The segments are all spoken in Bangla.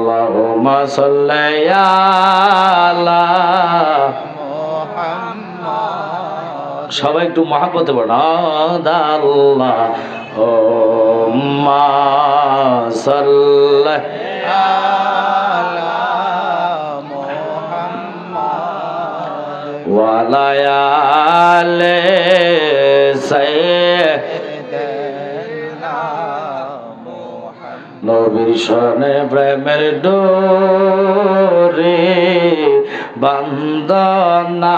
আল্লাহুম্মা সাল্লি আলা মুহাম্মাদ। সবাই একটু মহব্বতে পড়ুন। আল্লাহুম্মা সাল্লি আলা মুহাম্মাদ ওয়া আলা আলি সাইয়্যিদিনা মুহাম্মাদ। নবীর শরণে প্রেমের ডোরে বন্দনা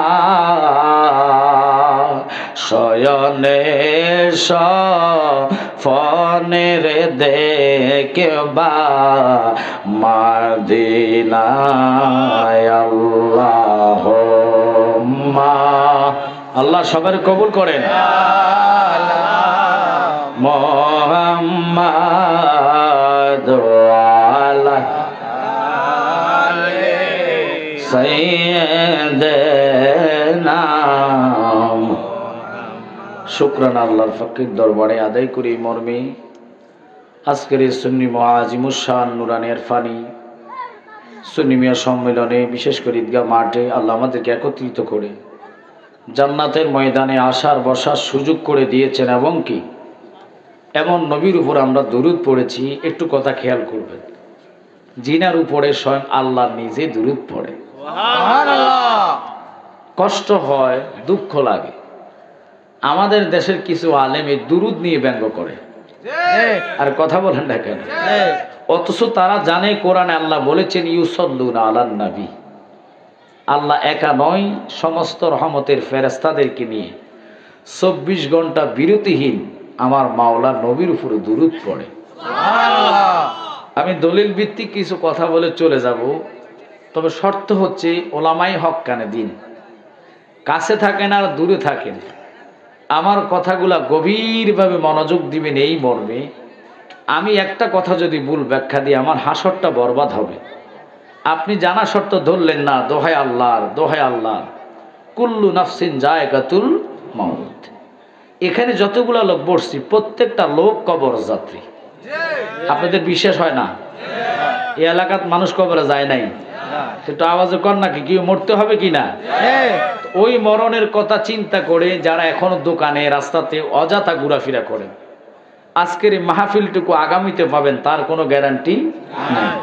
শয়নে ফনের দেখবা মদিনায় আল্লাহুম্মা। আল্লাহ সবার কবুল করেন। মুহাম্মাদ আলা সাইয়্যিদিনা। শুকরান আল্লাহর ফকির দরবারে আদায় করি মর্মে আজকের এই সুন্নি মুআজিমুশ শান নুরানি ইরফানি সুন্নি মিয়া সম্মেলনে, বিশেষ করে ঈদগাহ মাঠে আল্লাহ আমাদেরকে একত্রিত করে জান্নাতের ময়দানে আসার বসার সুযোগ করে দিয়েছেন। এবং কি এমন নবীর উপর আমরা দুরূদ পড়েছি, একটু কথা খেয়াল করবেন, জিনার উপরে স্বয়ং আল্লাহ নিজে দুরূদ পড়ে। সুবহানাল্লাহ। কষ্ট হয়, দুঃখ লাগে। আমাদের দেশের কিছু আলেম এই দুরূদ নিয়ে ব্যঙ্গ করে, আর কথা বলেন না কেন? অথচ তারা জানে কোরআনে আল্লাহ বলেছেন ইউসাল্লুনা আলান নবী। আল্লাহ একা নয়, সমস্ত রহমতের ফেরেশতাদেরকে নিয়ে 24 ঘন্টা বিরতিহীন আমার মাওলা নবীর উপরে দুরূদ পড়ে। আমি দলিল ভিত্তিক কিছু কথা বলে চলে যাব, তবে শর্ত হচ্ছে ওলামাই হক কানে দিন, কাছে থাকেন আর দূরে থাকেন, আমার কথাগুলা গভীরভাবে মনোযোগ দিবেন এই মর্মে। আমি একটা কথা যদি ভুল ব্যাখ্যা দিই আমার হাসরটা বরবাদ হবে। আপনি জানা শর্ত ধরলেন না, দোহাই আল্লাহর, দোহাই আল্লাহর, কুল্লু নাফসিন যায়কাতুল মাউত। এখানে যতগুলা লোক বসছি প্রত্যেকটা লোক কবর যাত্রী। আপনাদের বিশ্বাস হয় না? এই এলাকার মানুষ কবরে যায় নাই, একটু আওয়াজে কর নাকি, কি মরতে হবে কিনা? ওই মরণের কথা চিন্তা করে যারা এখনো দোকানে রাস্তাতে অযথা ঘোরাফেরা করেন, আজকের এই মাহফিলটুকু আগামীতে পাবেন তার কোনো গ্যারান্টি নাই।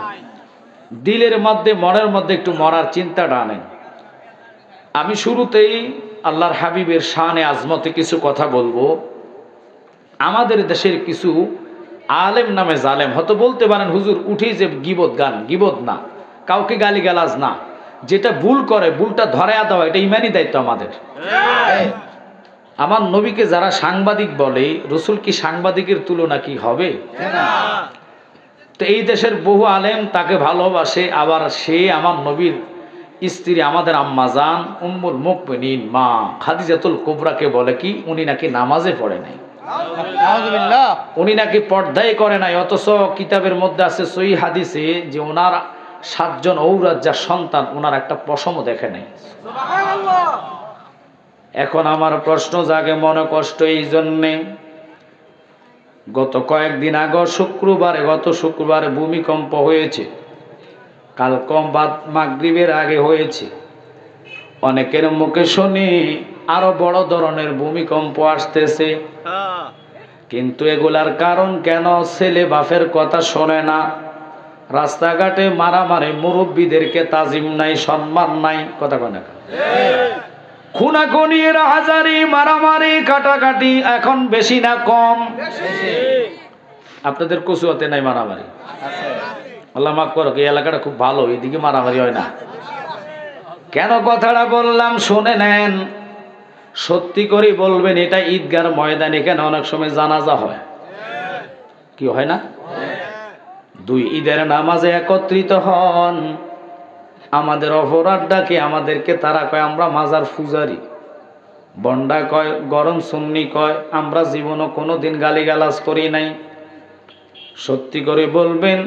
দিলের মধ্যে, মনের মধ্যে একটু মরার চিন্তাটা আনেন। আমি শুরুতেই আল্লাহর হাবিবের শানে আজমতে কিছু কথা বলবো। আমাদের দেশের কিছু আলেম নামে জালেম হয়তো বলতে পারেন হুজুর উঠেই যে গিবত গান, গিবত না, কাউকে গালিগালাজ না, যেটা ভুল করে ভুলটা ধরায়া দেওয়া, এটা ইমানি দায়িত্ব আমাদের। আমার নবীকে যারা সাংবাদিক বলে, রসুল কি সাংবাদিকের তুলনা কি হবে? তো এই দেশের বহু আলেম তাকে ভালোবাসে, আবার সে আমার নবীর স্ত্রী আমাদের আম্মা জান উম্মুল মুমিনিন মা খাদিজাতুল কুবরাকে বলে কি উনি নাকি নামাজে পড়ে নাই, উনি নাকি পর্দাই করে নাই। অথচ কিতাবের মধ্যে আছে সহিহ হাদিসে যে ওনার 7 জন ঔরত যার সন্তান, ওনার একটা পশমও দেখে নাই। এখন আমার প্রশ্ন জাগে, মনে কষ্ট এই জন্যে, গত কয়েকদিন আগে গত শুক্রবারে ভূমিকম্প হয়েছে, কাল বাদ মাগরিবের আগে হয়েছে। অনেকের মুখে শুনি আরো বড় ধরনের ভূমিকম্প আসতেছে, কিন্তু এগুলার কারণ কেন? ছেলে বাপের কথা শোনে না, রাস্তাঘাটে মারামারি, মুরব্বীদেরকে তাজিম নাই, সম্মান নাই, কথা কয় না? খুনাখুনি, রাহাজারি, মারামারি, কাটাকাটি এখন বেশি না কম? আপনাদের কচুয়াতে নাই মারামারি? আল্লাহ মাফ করো, এই এলাকাটা খুব ভালো, এদিকে মারামারি হয় না। কেন কথাটা বললাম শুনে নেন, সত্যি করে বলবেন এটা ঈদগার ময়দান, এখানে অনেক সময় জানাজা হয়, কি হয় না? 2 ঈদের নামাজে একত্রিত হন, আমাদের অপরাধ ডাকে, আমাদেরকে তারা কয় আমরা মাজার পূজারি, বন্ডা কয়, গরম সুন্নি কয়, আমরা জীবনও কোনোদিন গালিগালাজ করি নাই। সত্যি করে বলবেন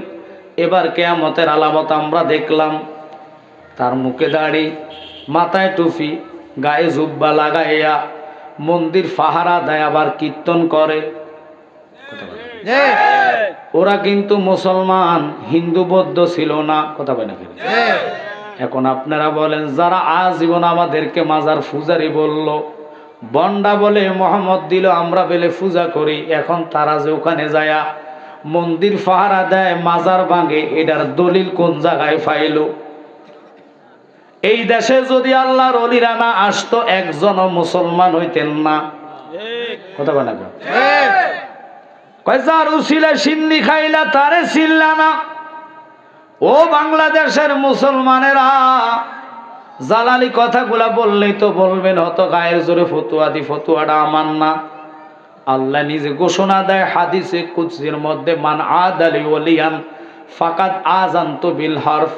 এবার কিয়ামতের আলামত আমরা দেখলাম, তার মুখে দাড়ি, মাথায় টুপি, গায়ে জুব্বা লাগাইয়া মন্দির পাহারা দেয়, আবার কীর্তন করে। ওরা কিন্তু মুসলমান, হিন্দু বৌদ্ধ ছিল না, কথা বলে না। এখন আপনারা বলেন, যারা আজীবন আমাদেরকে মাজার পূজারি বলল, বন্ডা বলে মোহাম্মদ দিল, আমরা বেলে পূজা করি, এখন তারা যে ওখানে যায় মন্দির পাহারা দেয়, মাজার ভাঙে, এটার দলিল কোন জায়গায় পাইল? এই দেশে যদি আল্লাহর ওলিরা না আসতো, একজনও মুসলমান হইতেন না, কথা বলে না। যার উসিলা সিন্নি খাইলা তারে ছিল্লা না। ও বাংলাদেশের মুসলমানেরা, জালালি কথাগুলা বললেই তো বলবেন হত গায়ের জোরে ফতুয়া দি, ফতুয়াটা আমার না। আল্লাহ নিজে ঘোষণা দেয় হাদিসে কুদসির মধ্যে, মান আদালি ওলিয়ান ফাকাদ আযানতু বিল হারফ।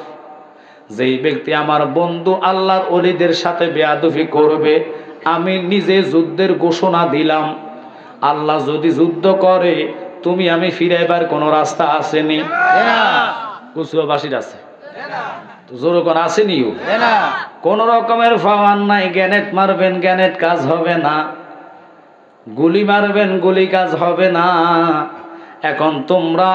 যেই ব্যক্তি আমার বন্ধু আল্লাহর ওলিদের সাথে বেয়াদবি করবে, আমি নিজে যুদ্ধের ঘোষণা দিলাম। আল্লাহ যদি যুদ্ধ করে, তুমি আমি ফিরাইবার কোনো রাস্তা আসেনি? কুচুয়াবাসীর আছে তো, জোর কোন আসেনিও, কোন রকমের ফাওয়ান নাই। গ্যানেট মারবেন, গ্যানেট কাজ হবে না। গুলি মারবেন, গুলি কাজ হবে না। এখন তোমরা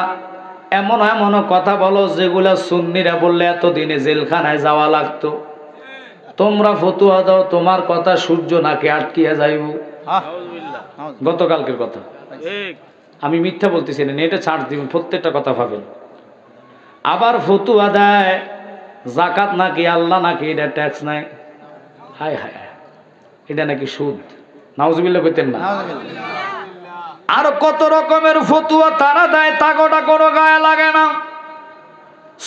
এমন এমন কথা বলো যেগুলা সুন্নিরা বললে এতদিনে জেলখানায় যাওয়া লাগতো। তোমরা ফতুয়া দাও, তোমার কথা সূর্য নাকি আটকিয়া যাইব। গতকালকের কথা, আমি মিথ্যা বলতেছি না, এটা ছাড় দিবেন, প্রত্যেকটা কথা পাবেন। আবার ফতুয়া দেয় জাকাত নাকি আল্লাহ নাকি এটা ট্যাক্স নাই। হায় হায়, এটা নাকি সুদ। নাউজুবিল্লাহ কইতেন না। আর কত রকমের ফতুয়া তারা দেয়, তাগোটা কোনো গায়ে লাগে না।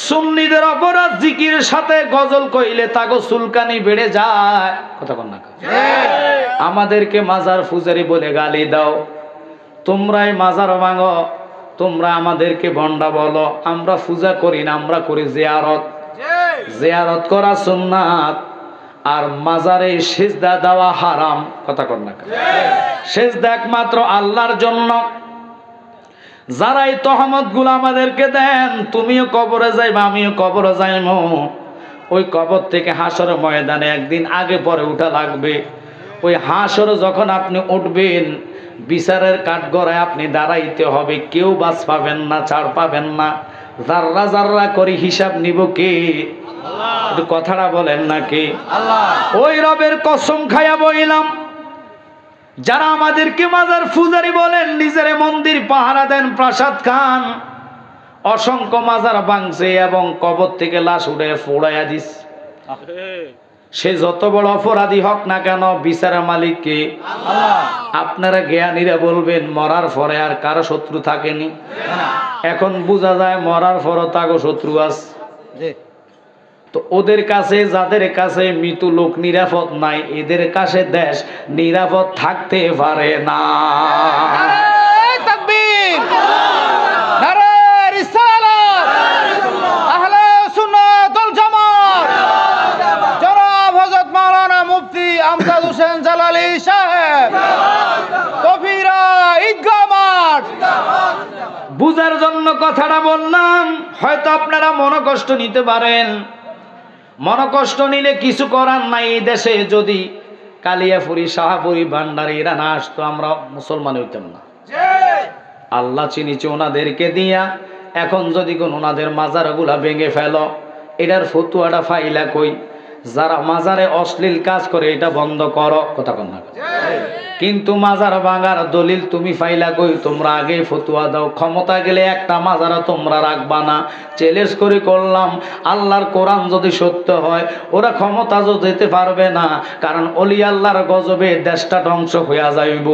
সুন্নিদের অপরাধ জিকির সাথে গজল কইলে তাগো চুলকানি বেড়ে যায়, কথা কন না। আমাদেরকে মাজার পূজারি বলে গালি দাও, তোমরাই মাজার ভাঙো, তোমরা আমাদেরকে বন্ডা বলো। আমরা পূজা করি না, আমরা করি জিয়ারত। জিয়ারত করা সুন্নাত, আর মাজারে সিজদা দেওয়া হারাম, কথা কন না। সিজদা একমাত্র আল্লাহর জন্য। যারা এই তহমত গুলো আমাদেরকে দেন, তুমিও কবরে যাইবা, আমিও কবরে যাইব, ওই কবর থেকে হাসরের ময়দানে একদিন আগে পরে উঠা লাগবে। ওই হাসরে যখন আপনি উঠবেন, বিচারের কাঠগড়ায় আপনি দাঁড়াইতে হবে, কেউ বাস পাবেন না, ছাড় পাবেন না। জাররা জাররা করে হিসাব নিব কে? একটু কথাটা বলেন নাকি? ওই রবের কসম খাইয়া বইলাম, যারা আমাদেরকে মাজার পূজারি বলেন, নিজের মন্দির পাহারা দেন, প্রাসাদ খান, অসংখ্য মাজার ভাঙছে এবং কবর থেকে লাশ উঠে ফোড়াইয়া দিস। সে যত বড় অপরাধী হোক না কেন, বিচারের মালিক কে? আপনারা জ্ঞানীরা বলবেন মরার পরে আর কারো শত্রু থাকেনি। এখন বোঝা যায় মরার পরও তাগো শত্রু আছে। তো ওদের কাছে, যাদের কাছে মৃত লোক নিরাপদ নাই, এদের কাছে দেশ নিরাপদ থাকতে পারে না। বুঝার জন্য কথাটা বললাম, হয়তো আপনারা মনোকষ্ট নিতে পারেন। মনোকষ্ট নিলে কিছু করার নাই। এই দেশে যদি কালিয়াপুরি, শাহপুরি, ভান্ডারি এরা না আসতো, আমরা মুসলমান হইতাম না। আল্লাহ চিনিছে ওনাদেরকে দিয়া। এখন যদি কোন ওনাদের মাজারগুলা ভেঙে ফেলো, এটার ফতুয়াটা ফাইলা কই? যারা মাজারে অশ্লীল কাজ করে এটা বন্ধ করো, কথা কন না। কিন্তু মাজার ভাঙার দলিল তুমি ফাইলা কই? তোমরা আগে ফতুয়া দাও। ক্ষমতা গেলে একটা মাজারও তোমরা রাখবা না। চ্যালেঞ্জ করে করলাম, আল্লাহর কোরআন যদি সত্য হয়, ওরা ক্ষমতা যেতে পারবে না। কারণ অলি আল্লাহর গজবে দেশটা ধ্বংস হইয়া যাইব,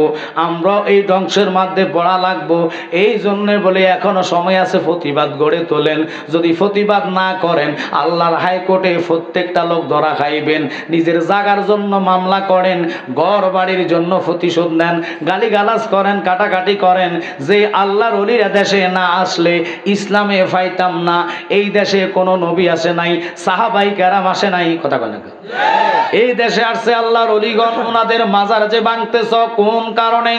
আমরাও এই ধ্বংসের মধ্যে পড়া লাগবো। এই জন্যে বলে এখনো সময় আছে, প্রতিবাদ গড়ে তোলেন। যদি প্রতিবাদ না করেন, আল্লাহর হাইকোর্টে প্রত্যেকটা লোক ধরা খাইবেন। নিজের জাগার জন্য মামলা করেন, ঘর বাড়ির জন্য প্রতিশোধ নেন, গালিগালাজ করেন, কাটাকাটি করেন। যে আল্লাহর ওলিরা দেশে না আসলে ইসলামে পাইতাম না। এই দেশে কোনো নবী আসে নাই, সাহাবাই কেরাম আসে নাই, কথা বলে না। এই দেশে আসছে আল্লাহর ওলিগণ। ওনাদের মাজার যে ভাঙতেছ কোন কারণে?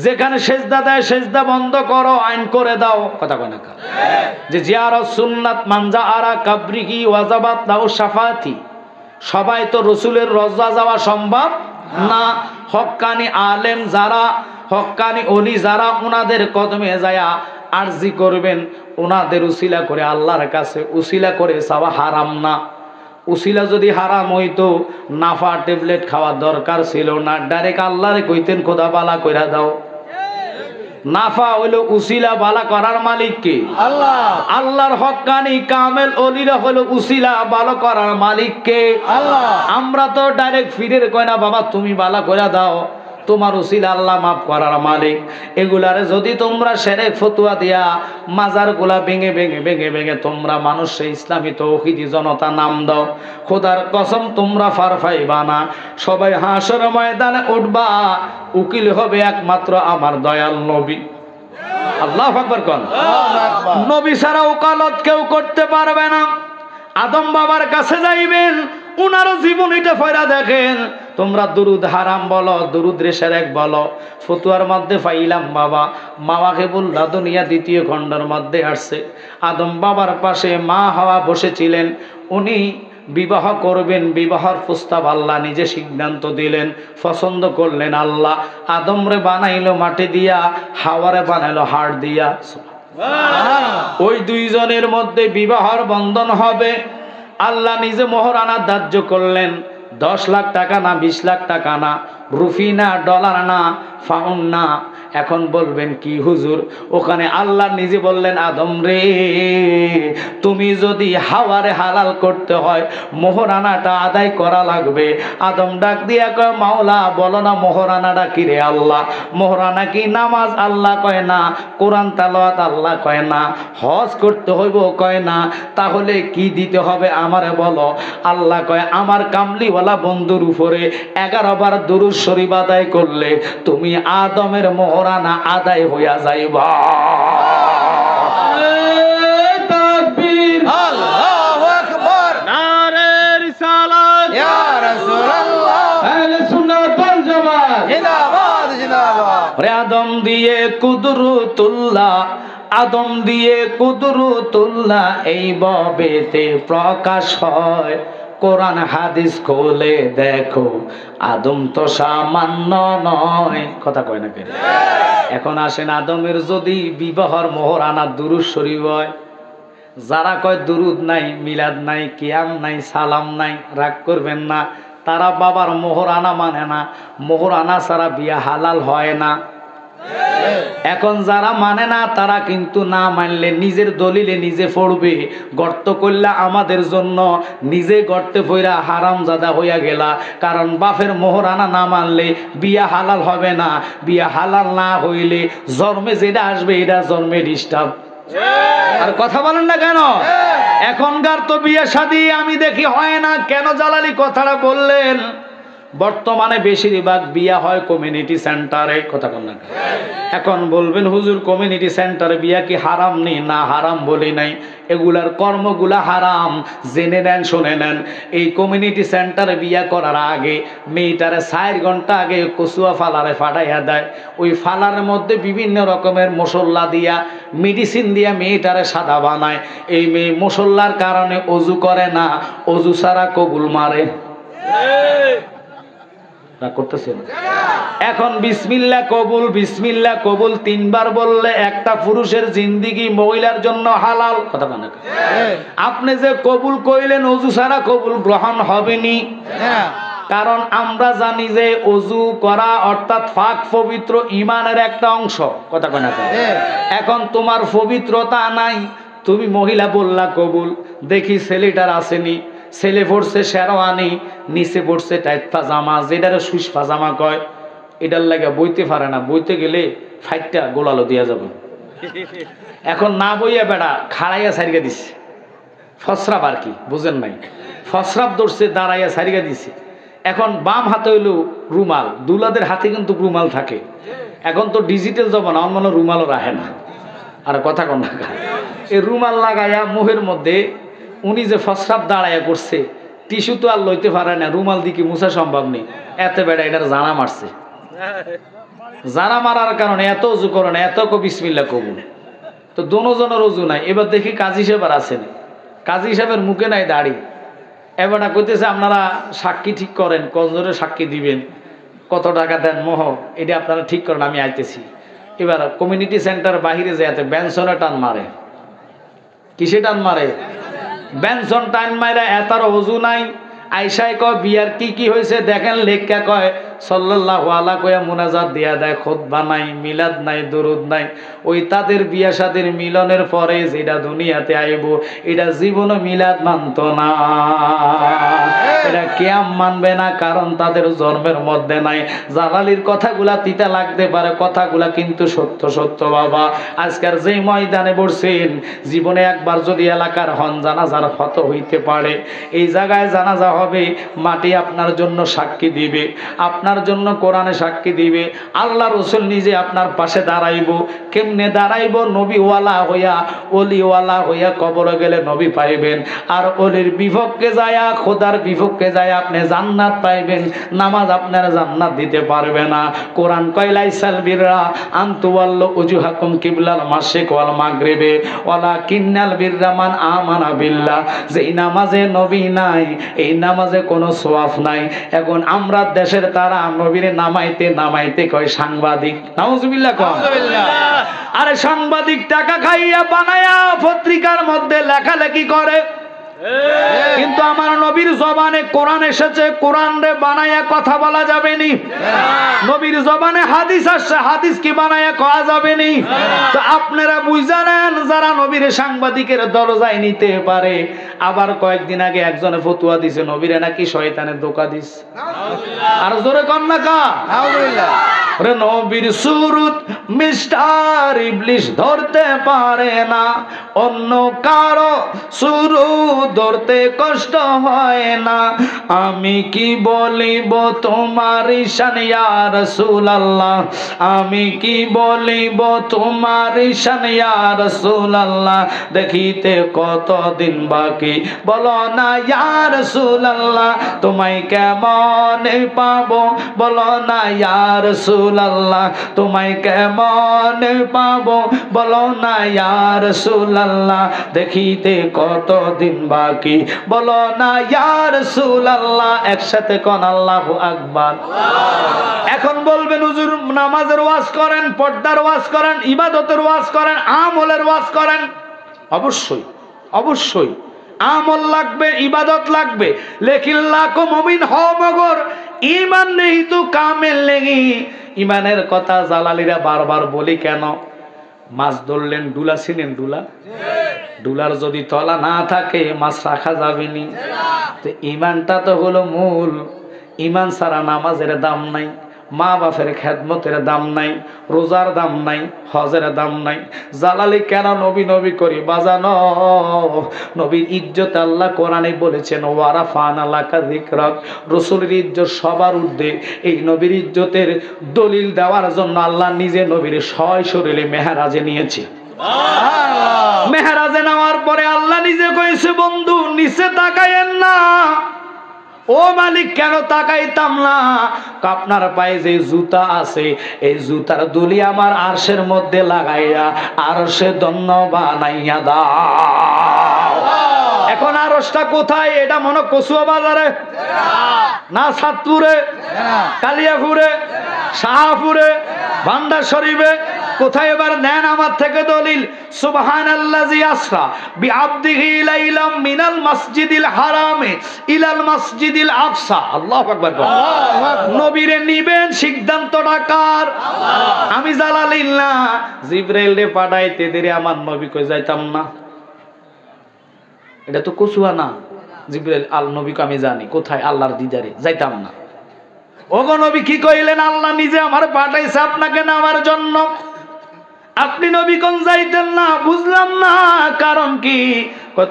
যেখানে সেজদা দেয় সেজদা বন্ধ করো, আইন করে দাও, কথা কয় না। যে জিয়ারত সুন্নাত মানজা আরা কাবরিহি ওয়াজাবাত লাহু শাফাতি। সবাই তো রসুলের রওজা যাওয়া সম্ভব না। হক্কানি আলেম যারা হক্কানি ওলি যারা ওনাদের কদমে যায়া আরজি করবেন, ওনাদের উসিলা করে আল্লাহর কাছে উসিলা করে চাওয়া হারাম না। উসিলা যদি হারাম হইতো নাফা ট্যাবলেট খাওয়ার দরকার ছিল না, ডাইরেক্ট আল্লাহরে কইতেন খোদা বালা কইরা দাও। নাফা হইল উসিলা বালা করার মালিক কে? আল্লাহ। আল্লাহর হক্কানি কামেল ওলিরা হলো উসিলা বালা করার মালিক কে? আল্লাহ। আমরা তো ডাইরেক্ট ফিরের কয় না, বাবা তুমি বালা কইরা দাও, তোমার উসিলা আল্লাহ মাফ করার মালিক। এগুলারে যদি তোমরা শিরক ফতোয়া দিয়া মাজার গুলা ভেঙে ভেঙে ভেঙে ভেঙে তোমরা মানুষে ইসলামী তৌহিদি জনতা নাম দাও, খোদার কসম তোমরা ফার পাইবা না। সবাই হাসর ময়দানে উঠবা, উকিল হবে একমাত্র আমার দয়াল নবী। আল্লাহু আকবার কোন। নবী ছাড়া ওকালত কেউ করতে পারবে না। আদম বাবার কাছে যাইবেন, উনার জীবনীটা পড়া দেখেন। তোমরা দুরুদ হারাম বলো, দুরুদ শিরক বলো, ফতুয়ার মধ্যে পাইলাম বাবা মাওয়াকে বললা দুনিয়া দ্বিতীয় খণ্ডের মধ্যে আসছে। আদম বাবার পাশে মা হাওয়া বসেছিলেন, উনি বিবাহ করবেন, বিবাহের প্রস্তাব আল্লাহ নিজে সিদ্ধান্ত দিলেন, পছন্দ করলেন আল্লাহ। আদমরে বানাইলো মাটি দিয়া, হাওয়ারে বানাইলো হাড় দিয়া। ওই দুইজনের মধ্যে বিবাহর বন্ধন হবে। আল্লাহ নিজে মোহরানা ধার্য করলেন, 10 লাখ টাকা না, 20 লাখ টাকা না, রুফি না, ডলার না, পাউন্ড না। এখন বলবেন কি হুজুর, ওখানে আল্লাহ নিজে বললেন আদম রে, তুমি যদি হাওয়ারে হালাল করতে হয় মোহরানাটা আদায় করা লাগবে। আদম ডাক দিয়া কয় মাওলা বলো না মোহরানাটা কি রে? আল্লাহ। মোহরানা কি? নামাজ আল্লাহ কয় না, কোরআন তেলাওয়াত আল্লাহ কয় না, হজ করতে হইব কয় না, তাহলে কি দিতে হবে আমারে বলো। আল্লাহ কয় আমার কামলিওয়ালা বন্ধুর উপরে 11 বার দুরূদ শরীফ আদায় করলে তুমি আদমের মোহরানা আদায় হইয়া যাইবা। তাকবীর, আল্লাহু আকবার, নারে রিসালাত, ইয়া রাসূলুল্লাহ, আহলে সুন্নাত ওয়াল জামাত, জিন্দাবাদ জিন্দাবাদ। রে আদম দিয়ে কুদরতুল্লাহ, আদম দিয়ে কুদরতুল্লাহ এই ববেতে প্রকাশ হয়। কোরআন হাদিস খুলে দেখো আদম তো সামান্য নয়। কথা কয় না কেন? এখন আসেন, আদমের যদি বিবাহর মোহরানা দুরূদ শরীফ হয়, যারা কয় দুরূদ নাই, মিলাদ নাই, কিয়াম নাই, সালাম নাই, রাগ করবেন না, তারা বাবার মোহরানা মানে না। মোহরানা ছাড়া বিয়া হালাল হয় না। এখন যারা মানে না তারা কিন্তু না মানলে নিজের দলিলে নিজে পড়বে, গর্ত করলে আমাদের জন্য, নিজে গর্তে পইরা হারামজাদা হইয়া গেলা। কারণ বাপের মোহরানা না মানলে বিয়া হালাল হবে না। বিয়া হালাল না হইলে জন্মে যেটা আসবে এটা জন্মে ডিস্টার্ব। আর কথা বলেন না কেন? এখনকার তো বিয়ে শাদী আমি দেখি হয় না। কেন জালালি কথাটা বললেন? বর্তমানে বেশিরভাগ বিয়া হয় কমিউনিটি সেন্টারে। কথা বল না। এখন বলবেন হুজুর কমিউনিটি সেন্টারে বিয়া কি হারাম নেই? না, হারাম বলি নাই, এগুলার কর্মগুলা হারাম। জেনে নেন, শুনে নেন। এই কমিউনিটি সেন্টারে বিয়া করার আগে মেয়েটারে 4 ঘন্টা আগে কচুয়া ফালারে ফাটাইয়া দেয়। ওই ফালারের মধ্যে বিভিন্ন রকমের মশলা দিয়া, মেডিসিন দিয়া মেয়েটারে সাদা বানায়। এই মেয়ে মশলার কারণে অজু করে না, অজু ছাড়া কবুল মারে। করতেছেন এখন বিসমিল্লাহ কবুল, বিসমিল্লাহ কবুল 3 বার বললে একটা পুরুষের জিন্দেগি মহিলার জন্য হালাল। কথা বলেন। আপনি যে কবুল কইলেন ওযু ছাড়া কবুল গ্রহণ হবেনি। কারণ আমরা জানি যে ওযু করা অর্থাৎ পাক পবিত্র ঈমানের একটা অংশ। কথা কয় না? এখন তোমার পবিত্রতা নাই, তুমি মহিলা বললা কবুল, দেখি ছেলেটার আসেনি, ছেলে পড়ছে শেরওয়ানি, নিচে পড়ছে টাইট পাজামা, যেটারে সুইস পাজামা কয়, এটার লাগে বইতে পারে না। বইতে গেলে ফাইটটা গোলালো দিয়া যাবে। এখন না বইয়া বেড়া খাড়াইয়া সারিয়া দিছে, ফসরাব আর কি, বুঝেন নাই? ফসরাব ধরছে, দাঁড়াইয়া সারিয়া দিছে। এখন বাম হাতে হইলো রুমাল, দুলাদের হাতে কিন্তু রুমাল থাকে। এখন তো ডিজিটাল জমানা, অন্য রুমালও রাখে না। আর কথা কন না, এই রুমাল লাগাইয়া মুখের মধ্যে উনি যে ফসরাব দাঁড়াইয়া করছে, টিস্যু তো আর লইতে পারে না, রুমাল দিকে মুছা সম্ভব নেই। এত বেড়া এটার জানা মারছে। জানা মারার কারণে এত অজু করে না, এত বিসমিল্লাহ কবুল। তো দোনোজনের অজু নাই। এবার দেখি কাজী সাহেব আর আসেনি, কাজী সাহেবের মুখে নাই দাড়ি। এবারটা কইতেছে আপনারা সাক্ষী ঠিক করেন, কজনের সাক্ষী দিবেন। কত টাকা দেন মোহর, এটা আপনারা ঠিক করেন, আমি আইতেছি। এবার কমিউনিটি সেন্টার বাহিরে যেতে বেনসনে টান মারে। কিসে টান মারে? বেনসন টান মারে। এতার ওযু নাই। আইসাই কয় বিয়ার কি কি হয়েছে দেখেন, লেখা কয় সাল্লাল্লাহু আলা কয়া মুনাজাত দিয়া দেয়, খুতবা নাই, মিলাদ নাই, দরুদ নাই। ওই তাদের বিয়া শাদীর মিলনের পরে যেটা দুনিয়াতে আইব, এটা জীবনে মিলাদ মানত না, এটা কিয়াম মানবে না, কারণ তাদের জন্মের মধ্যে নাই। জালালির কথাগুলা তিতা লাগতে পারে, কথাগুলা কিন্তু সত্য সত্য বাবা। আজকের যে ময়দানে বসছেন, জীবনে একবার যদি এলাকার হন, জানাজার হত হইতে পারে। এই জায়গায় জানাজা হবে, মাটি আপনার জন্য সাক্ষী দিবে, আপনার জন্য কোরআনে সাক্ষী দিবে, আল্লাহ রসুল নিজে আপনার পাশে দাঁড়াইব। কেমনে দাঁড়াইব? নবীওয়ালা হইয়া, অলিওয়ালা হইয়া কবরে গেলে নবী পাইবেন, আর অলির বিপক্ষে যায়া, খোদার বিপক্ষে যায় আপনি জান্নাত পাইবেন। নামাজ আপনার জান্নাত দিতে পারবে না। কোরআন কয় লাইসাল বিররা আন তুওয়াল্লু উজুহাকুম কিবলাল মাশরিক ওয়াল মাগরিবে ওয়ালাকিন্নাল বিররা মান আমানা বিল্লাহ। যেই নামাজে নবী নাই, এই নামাজে কোনো সওয়াব নাই। এখন আমরা দেশের তারা নবীরে নামাইতে নামাইতে কয় সাংবাদিক। নাউজুবিল্লাহ কয়। আরে সাংবাদিক টাকা খাইয়া বানায়া পত্রিকার মধ্যে লেখালেখি করে, কিন্তু আমার নবীর জবানে কোরআন এসেছে, কোরআন রে বানায়া কথা বলা যাবে নি। নবীর জবানে হাদিস আসছে, হাদিস কি বানায়া কওয়া যাবে নি। তো আপনারা বুঝানেন, যারা নবীর সাংবাদিকের দরজায় নিতে পারে। আবার কয়েকদিন আগে একজনে ফতোয়া দিছে, নবীরে নাকি শয়তানের ধোঁকা দিস। আর জোরে কন না কা রে, নবীর সুরত মিস্টার ইবলিশ ধরতে পারে না, অন্য কারো সুরু ধরতে কষ্ট হয় না। আমি কি বলিব তোমার ঈশান ইয়া রাসূলুল্লাহ, আমি কি বলিব তোমার ঈশান ইয়া রাসূলুল্লাহ। দেখিতে কতদিন বাকি বলো না ইয়া রাসূলুল্লাহ, তোমায় কেমন পাবো বলো না ইয়া রাসূলুল্লাহ, তোমায় কেমন পাবো বলো না ইয়া রাসূলুল্লাহ। দেখিতে কতদিন বাকি বলো না ইয়া রাসূলুল্লাহ। একসাথে কোন আল্লাহু আকবার। এখন বলবেন হুজুর নামাজের ওয়াজ করেন, পর্দার ওয়াজ করেন, ইবাদতের ওয়াজ করেন, আমলের ওয়াজ করেন। অবশ্যই অবশ্যই আমল লাগবে, ইবাদত লাগবে, লেকিন লাখো মুমিন হও মগর ঈমান নেই তো কামেল নেই। ঈমানের কথা জালালিরা বারবার বলি কেন? মাছ ধরলেন, ডুলা ছিলেন, ডুলা ডুলার যদি তলা না থাকে মাছ রাখা যাবে নি। তো ঈমানটা তো হলো মূল। ঈমান ছাড়া নামাজের দাম নাই, মা বাপের খেদমতের দাম নাই, রোজার দাম নাই, হজের দাম নাই। জালালি কেন নবী নবী করি বাজানো? নবীর ইজ্জত আল্লাহ কোরআনে বলেছেন ওয়ারাফানা লাকা যিকরাক। রাসূলের ইজ্জত সবার ঊর্ধ্বে। এই নবীর ইজ্জতের দলিল দেওয়ার জন্য আল্লাহ নিজে নবীর সশরীরে মেহরাজে নিয়েছে। সুবহানাল্লাহ। মেহরাজে নেওয়ার পরে আল্লাহ নিজে কইছে বন্ধু নিচে তাকায়েন না। ও মালিক কেন তাকাইতাম না? আপনার পায়ে যে জুতা আছে, এই জুতার দুলি আমার আরশের মধ্যে লাগাইয়া আরশে দন্য বানাইয়া দাও। এখন আরশটা কোথায়? এটা মনে কচুয়া বাজারে না, সাতপুরে, কালিয়াপুরে, শাহপুরে, ভান্ডার শরীফে, কোথায়? এবার নেন আমার থেকে দলিল। সুবহানাল্লাযী আসরা বিআবদিহি লাইলাম মিনাল মাসজিদিল হারামে ইলাল মাসজিদিল আকসা। আল্লাহু আকবার। নবীরে নিবেন, সিদ্ধান্তটা কার? আমি জালালিল না, জিবরাইল রে পাঠাইতে দেরি আমার নবী কই যাইতাম না। এটা তো কচুয়া না। জিবরাইল আল নবীকে আমি জানি কোথায়, আল্লাহর দিদারে যাইতাম না। ওগো নবী কি কইলেন? আল্লাহ নিজে আমার পাঠাইছে আপনাকে নেওয়ার জন্য। আপনি নবী কোন যাইতেন না? বুঝলাম না কারণ কি?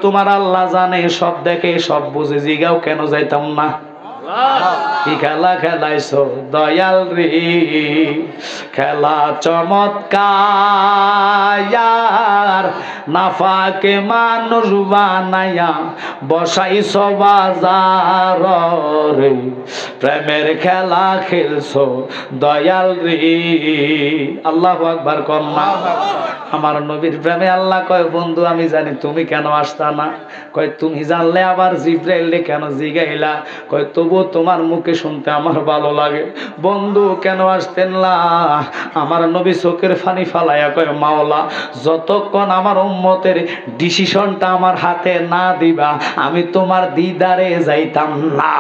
তোমার আল্লাহ জানে, সব দেখে, সব বুঝে, জিগাও কেন যাইতাম না? কি খেলা খেলাইছো দয়াল রে, খেলা চমৎকার, নাফাকে মানুষ বানায়া বসাইছো বাজার রে, প্রেমের খেলা খেলছো দয়াল রে। আল্লাহু আকবার কন্যা। আমার নবীর প্রেমে আল্লাহ কয় বন্ধু আমি জানি তুমি কেন আসতা না। কয় তুমি জানলে আবার জিবরাইল কেন জিগাইলা? কয় তবু তবুও তোমার মুখে শুনতে আমার ভালো লাগে। বন্ধু কেন আসতেন না? আমার নবী চোখের পানি ফালাইয়া কয়, মাওলা যতক্ষণ আমার উম্মতের ডিসিশনটা আমার হাতে না দিবা আমি তোমার দিদারে যাইতাম না।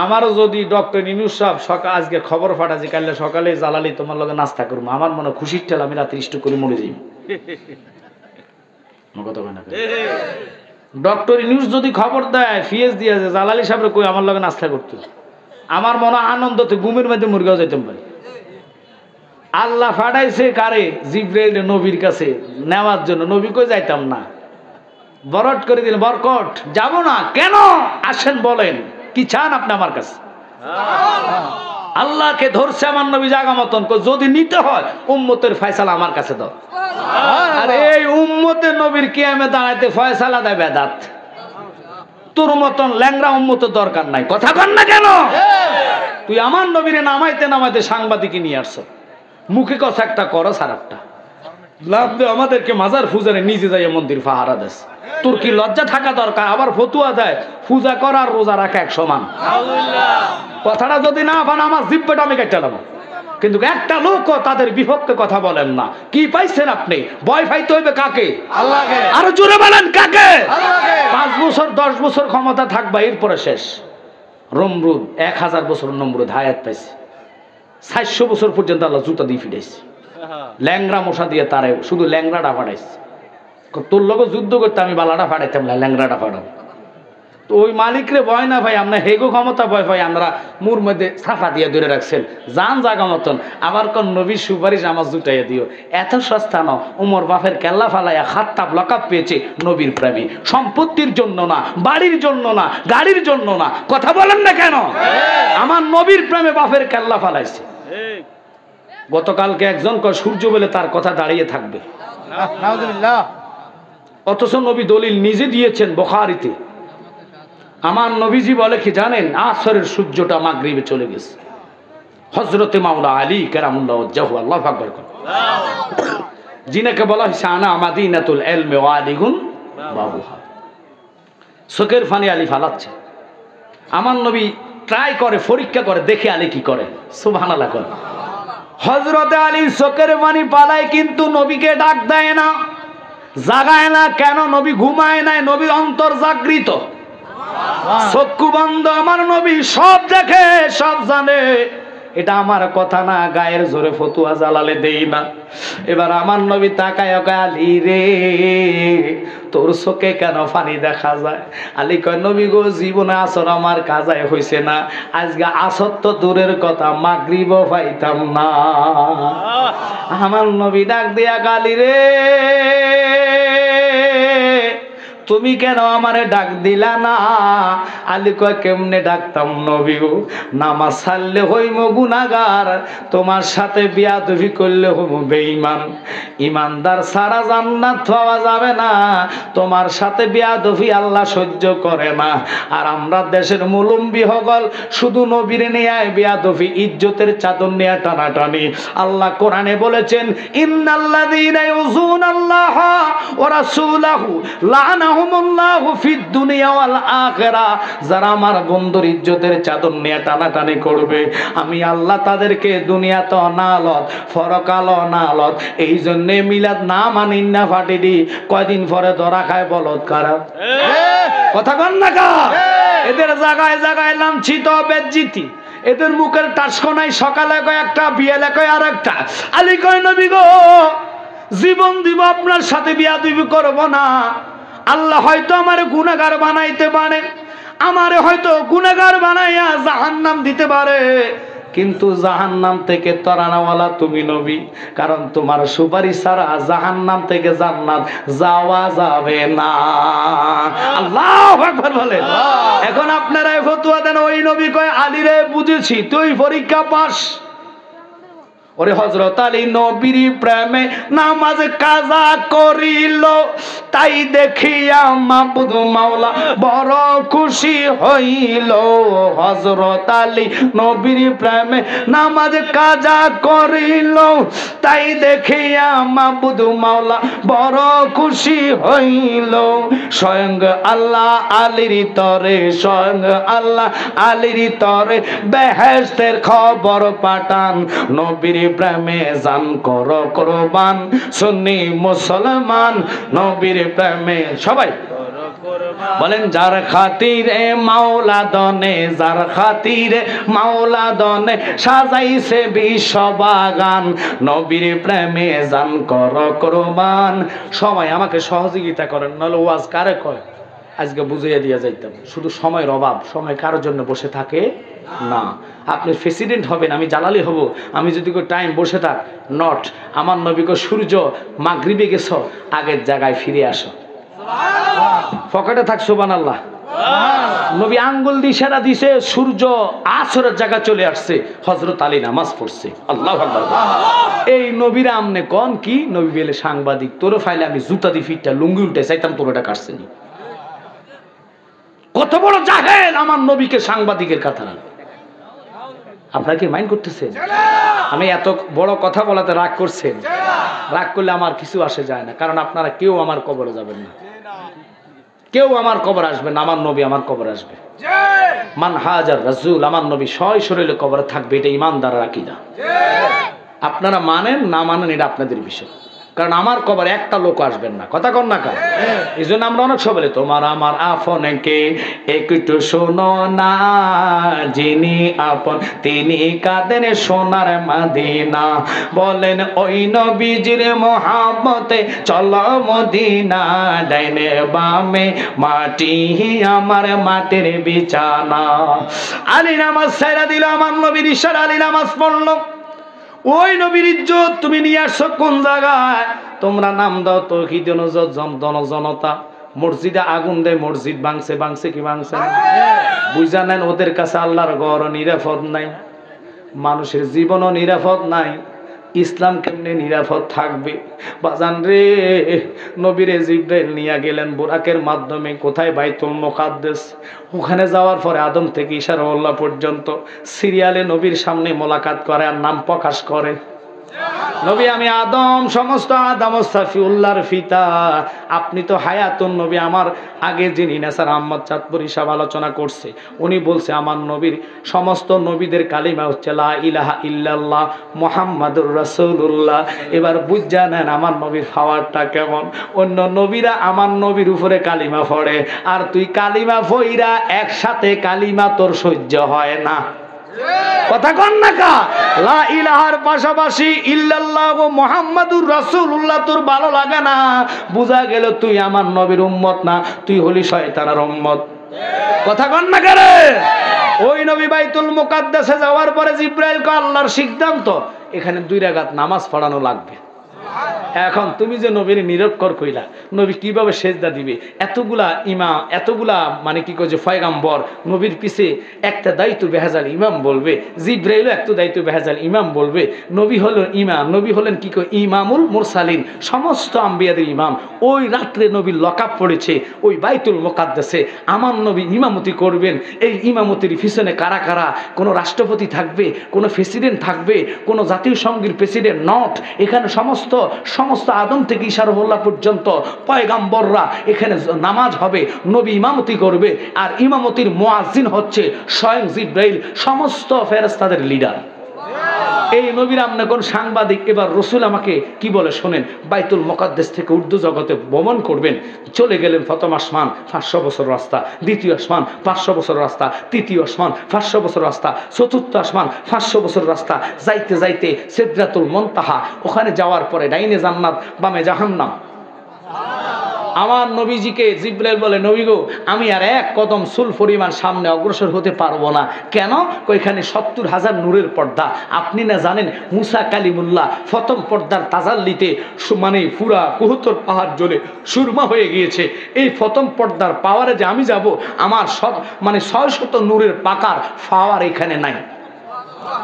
আমারও যদি ডক্টর ইউনূস সাহেব সকাল আজকে খবর ফাটা যে কাল সকালে জালালি তোমার লগে নাস্তা করবো, আমার মনে খুশির ঠেলা আমি রাতে ইষ্ট করে মরে যাই। কথা কয় না? ডক্টর ইউনূস যদি খবর দেয় ফিএস দিয়ে যে জালালি সাহেব কই আমার লগে নাস্তা করতো, আমার মনে আনন্দতে ঘুমের মধ্যে মুরগাও যাইতাম পারি। আল্লাহ ফাটাইছে কারে? জিব্রাইল নবীর কাছে নেওয়ার জন্য। নবী কই যাইতাম না, বরট করে দিলেন, বরকট যাব না। কেন? আসেন বলেন কি চান আপনি আমার কাছে? আল্লাহকে ধরছে আমার নবী জাগা মতন, যদি নিতে হয় উম্মতের ফয়সালা আমার কাছে দাও। আর এই উম্মতের নবীর কিয়ামে দাঁড়াইতে ফয়সালা দেয় বেদাত। তোর মতন ল্যাংরা উম্মতের দরকার নাই। কথা কন না কেন? তুই আমার নবীরে নামাইতে নামাইতে সাংবাদিকই নিয়ে আসছ, মুখে কথা একটা করো সারাপটা লাভ দে আমাদেরকে মাজার ফুজারে নিজে যাই মন্দির পাহারা দেশ। তোর কি লজ্জা থাকা দরকার? আবার ফতুয়া দেয় পূজা করার রোজা রাখা এক সমান। কথাটা যদি না পান আমার জিব্বাটা আমি কেটে নেব। কিন্তু একটা লোক তাদের বিপক্ষে কথা বলেন না। কি পাইছেন আপনি? ভয় পাইতে হইবে কাকে? আল্লাহকে। আরো জোরে বলেন কাকে? আল্লাহকে। 5 বছর 10 বছর ক্ষমতা থাকবা, এরপরে শেষ। নমরুদ 1000 বছর নমরুদ হায়াত পাইছে, 400 বছর পর্যন্ত আল্লাহ জুতা দিয়ে ফিরাইছে। ল্যাংরা মশা দিয়ে তারে শুধু ল্যাংরাটা ফাটাইছে। তোর লোক যুদ্ধ করতে আমি বালাটা ফাটাইতাম না, ল্যাংরাটা ফাটাবো। তো ওই মালিকরে ভয় না ভাই, আমরা হেগো ক্ষমতা ভয় পাই, আমরা মুর মধ্যে ছাপা দিয়ে ধরে রাখছেন জান জাগা মতন। আবার কোন নবীর সুপারিশ আমার জুটাইয়া দিও। এত সস্তা ন। উমর বাপের কেল্লা ফালাইয়া খাত্তাব লকাব পেয়েছে নবীর প্রেমী। সম্পত্তির জন্য না, বাড়ির জন্য না, গাড়ির জন্য না। কথা বলেন না কেন? আমার নবীর প্রেমে বাপের কেল্লা ফালাইছে। গতকালকে একজন কয় সূর্য বলে তার কথা দাঁড়িয়ে থাকবে, অথচ নবী দলিল নিজে দিয়েছেন বুখারীতে। আমার নবীজি বলে কি জানেন? আসরের সূর্যটা মাগরিবে চলে গেছে। হযরতে মাওলা আলী কারামুল্লাহ ওয়াজহু, আল্লাহু আকবার, যিনাকে বলা হয়েছে আনা মাদিনাতুল ইলমি ওয়া আলিগুন বাবুহা। চোখের ফানি আলী ফালাচ্ছে। আমার নবী ট্রাই করে, পরীক্ষা করে, দেখে আলী কি করে। সুবহানাল্লাহ করে। হযরতে আলী চোখের পানি পালায় কিন্তু নবীকে ডাক দেয় না, জাগায় না। কেন? নবী ঘুমায় নাই, নবীর অন্তর জাগৃত, চক্ষু বন্ধ। আমার নবী সব দেখে, সব জানে। এটা আমার কথা না, গায়ের জোরে ফতুয়া জালালে দেই না। এবার আমার নবী তাকায়, আলী রে তোর চোখে কেন পানি দেখা যায়? আলী কয়, নবী গো জীবনে আসর আমার কাজায় হইছে না। আজকে আসর তো দূরের কথা, মাগরিবও পাইতাম না। আমার নবী ডাক দিয়া, আলী রে তুমি কেন আমারে ডাক দিলা না? আলী কয়, কেমনে ডাকতাম নবী গো? নামাজ ছাড়লে হইম গুনাহগার, তোমার সাথে বিয়াদবি করলে হইম বেঈমান। ইমানদার ছাড়া জান্নাত পাওয়া যাবে না, তোমার সাথে বিয়াদবি আল্লাহ সহ্য করে না। আর আমরা দেশের মুলম্বি হগল শুধু নবীর নিয়ে বিয়াদবি, ইজ্জতের চাদর নিয়ে টানাটানি। আল্লাহ কোরআনে বলেছেন, ইন্নাল্লাযীনা ইউযুনাল্লাহ ওয়া রাসূলাহু লানা যারা আমার বন্ধুর ইজ্জতের চাদর নিয়ে টানাটানি করবে, আমি আল্লাহ তাদেরকে দুনিয়াত নালত ফরকাল নালত। এই জন্য মিলাদ না মানি না ফাটি দি, কয়দিন পরে ধরা খায় বলদ কারা। কথা কন না কা? এদের জায়গায় জায়গায় লাঞ্ছিত বেজ্জিতি, এদের মুখের টাস্ক নাই। সকালে কয় একটা, বিয়েলে কয় আর একটা। আলী কয়, নবী গো জীবন দিব আপনার সাথে বিয়াদবি করব না। আল্লাহ হয়তো আমার গুনাহগার বানাইতে পারে, আমারে হয়তো গুনাহগার বানাইয়া জাহান্নাম দিতে পারে, কিন্তু জাহান্নাম থেকে তরানাওয়ালা তুমি নবী, কারণ তোমার সুপারিশ ছাড়া জাহান্নাম থেকে জান্নাত যাওয়া যাবে না। আল্লাহু আকবার বলেন। এখন আপনারা ফতোয়া দেন, ওই নবী কয় আলী রে বুঝেছি তুই পরীক্ষা পাস, ওরে হযরত আলী নবীর প্রেমে নামাজ কাজা করিল, তাই দেখিয়া মাবুদ মাওলা বড় খুশি হইল। হযরত আলী নবীর প্রেমে নামাজ কাজা করিল, তাই দেখিয়া মাবুদ মাওলা বড় খুশি হইল। স্বয়ং আল্লাহ আলীর তরে, স্বয়ং আল্লাহ আলীর তরে বেহেশতের খবর পাঠান। নবীর প্রেমে জান কর কুরবান, সুন্নি মুসলমান নবীর প্রেমে সবাই বলেন যার খাতিরে মাওলা দনে, যার খাতিরে মাওলা দনে সাজাইছে বিশ্ববাগান, নবীর প্রেমে জান কর কুরবান। সবাই আমাকে সহযোগিতা করেন, নাহলে ওয়াজ কারে কয় আজকে বুঝিয়ে দিয়ে যাইতাম। শুধু সময়ের অভাব, সময় কারোর জন্য বসে থাকে না। আপনি প্রেসিডেন্ট হবেন, আমি জালালি হব, আমি যদি কোনো টাইম বসে থাক নট। আমার নবীকে সূর্য মাগরিবে গেছ, আগের জায়গায় ফিরে আসো, পকেটে থাক সুবহানাল্লাহ। নবী আঙ্গুল দিয়ে ইশারা দিছে, সূর্য আসরের জায়গা চলে আসছে, হযরত আলী নামাজ পড়ছে। আল্লাহু আকবার। এই নবীরা আমনে কোন কি নবী বেলে সাংবাদিক, তোরে ফাইলে আমি জুতা দি ফিটটা লুঙ্গি উল্টে চাইতাম, তোর এটা কাটছেনি। কত বড় জাহেল আমার নবীকে সাংবাদিকের কথা না। আপনারা কি মাইন্ড করতেছেন? আমি এত বড় কথা বলাতে রাগ করছেন? রাগ করলে আমার কিছু আসে যায় না, কারণ আপনারা কেউ আমার কবরে যাবেন না, কেউ আমার কবর আসবে না, আমার নবী আমার কবর আসবে। মান হাজার রাসূল, আমার নবী সয় শরীরে কবরে থাকবে, এটা ইমানদারের আকীদা। আপনারা মানেন না মানেন এটা আপনাদের বিষয়, কারণ আমার কবরে একটা লোক আসবেন না। কথা কন না কার? এই জন্য আমরা অনেক সবাই তোমার আমার আপনকে একটু শোনো না, যিনি আপন তিনি কাদের সোনার মদিনা। বলেন ওই নবীজির মোহাব্বতে চলো মদিনা, ডাইনে বামে মাটি আমার মাটির বিছানা। আলী নামাজ ছাইরা দিল, আমার নবীর ইশারা আলী নামাজ পড়লো। ওই নবীর ইজ্জত তুমি নিয়ে আসছো কোন জায়গায়? তোমরা নাম দাও তৌহিদ জনতা, মসজিদে আগুন দেয়, মসজিদ ভাঙছে, ভাঙছে কি ভাঙছে না? বুঝা নেন ওদের কাছে আল্লাহর ঘর নিরাপদ নাই, মানুষের জীবনও নিরাপদ নাই, ইসলাম কেমনে নিরাপদ থাকবে? বাজান রে, নবীরে জিবরাইল নিয়ে গেলেন বুরাকের মাধ্যমে কোথায়? বাইতুল মুকাদ্দাস। ওখানে যাওয়ার পরে আদম থেকে ইশারাউল্লাহ পর্যন্ত সিরিয়ালে নবীর সামনে মোলাকাত করে আর নাম প্রকাশ করে। নবী আমি আদম, সমস্ত আদম সাফিউল্লাহর পিতা, আপনি তো হায়াতুন নবী। আমার আগে যিনি নেসার আহমদ চাঁদপুরি সাহেব আলোচনা করছে, উনি বলছে আমার নবীর সমস্ত নবীদের কালিমা হচ্ছে লা ইলাহা ইল্লাল্লাহ মুহাম্মাদুর রাসূলুল্লাহ। এবার বুঝা নেন আমার নবীর পাওয়ারটা কেমন। অন্য নবীরা আমার নবীর উপরে কালিমা পড়ে, আর তুই কালিমা পড়া একসাথে কালিমা তোর সহ্য হয় না। কথা কন না কা? লা ইলাহার পাশাপাশি ইল্লাল্লাহ ও মুহাম্মাদুর রাসূলুল্লাহ তোর ভালো লাগে না, বুঝা গেল তুই আমার নবীর উম্মত না, তুই হলি শয়তানের উম্মত। কথা কন না করে? ওই নবী বাইতুল মুকাদ্দাসে যাওয়ার পরে জিবরাইল কে আল্লাহর সিদ্ধান্ত, এখানে 2 রাকাত নামাজ পড়ানো লাগবে। এখন তুমি যে নবীর নিরক্ষর কইলা, নবী কিভাবে সেজদা দিবে? এতগুলা ইমাম, এতগুলা মানে কি কয় যে পয়গাম্বর, নবীর পিছে একটা দায়িত্ব বেহাজাল ইমাম বলবে, জিবরাইলও একটা দায়িত্ব বেহাজাল ইমাম বলবে। নবী হলো ইমাম, নবী হলেন কি কয় ইমামুল মুরসালিন, সমস্ত আম্বিয়াদের ইমাম। ওই রাত্রে নবীর লকআপ পড়েছে ওই বাইতুল মুকাদ্দাসে, আমার নবী ইমামতি করবেন। এই ইমামতির পিছনে কারা কারা? কোনো রাষ্ট্রপতি থাকবে, কোনো প্রেসিডেন্ট থাকবে, কোনো জাতীয় সংঘের প্রেসিডেন্ট নট। এখানে সমস্ত আদম থেকে ইশারাউল্লাহ পর্যন্ত পয়গাম্বররা এখানে নামাজ হবে, নবী ইমামতি করবে, আর ইমামতির মুয়াজ্জিন হচ্ছে স্বয়ং জিবরাইল, সমস্ত ফেরেশতাদের লিডার। এই নবীর আমনে কোন সাংবাদিক। এবার রসুল আমাকে কি বলে শোনেন, বাইতুল মুকাদ্দাস থেকে উর্দু জগতে ভ্রমণ করবেন। চলে গেলেন প্রথম আসমান 500 বছর রাস্তা, দ্বিতীয় আসমান 500 বছর রাস্তা, তৃতীয় আসমান 500 বছর রাস্তা, চতুর্থ আসমান 500 বছর রাস্তা। যাইতে যাইতে সিদরাতুল মুনতাহা, ওখানে যাওয়ার পরে ডাইনে জান্নাত বামে জাহান্নাম। আমার নবীজিকে জিবরাইল বলে, নবী গো আমি আর 1 কদম চুল পরিমাণ সামনে অগ্রসর হতে পারবো না। কেন? ওইখানে 70,000 নূরের পর্দা। আপনি না জানেন মুসা কালিমুল্লাহ প্রথম পর্দার তাজাল্লিতে মানে পুরা 72 পাহাড় জ্বলে সুরমা হয়ে গিয়েছে। এই প্রথম পর্দার পাওয়ারে যে আমি যাব, আমার মানে 600 নূরের পাকার পাওয়ার এখানে নাই।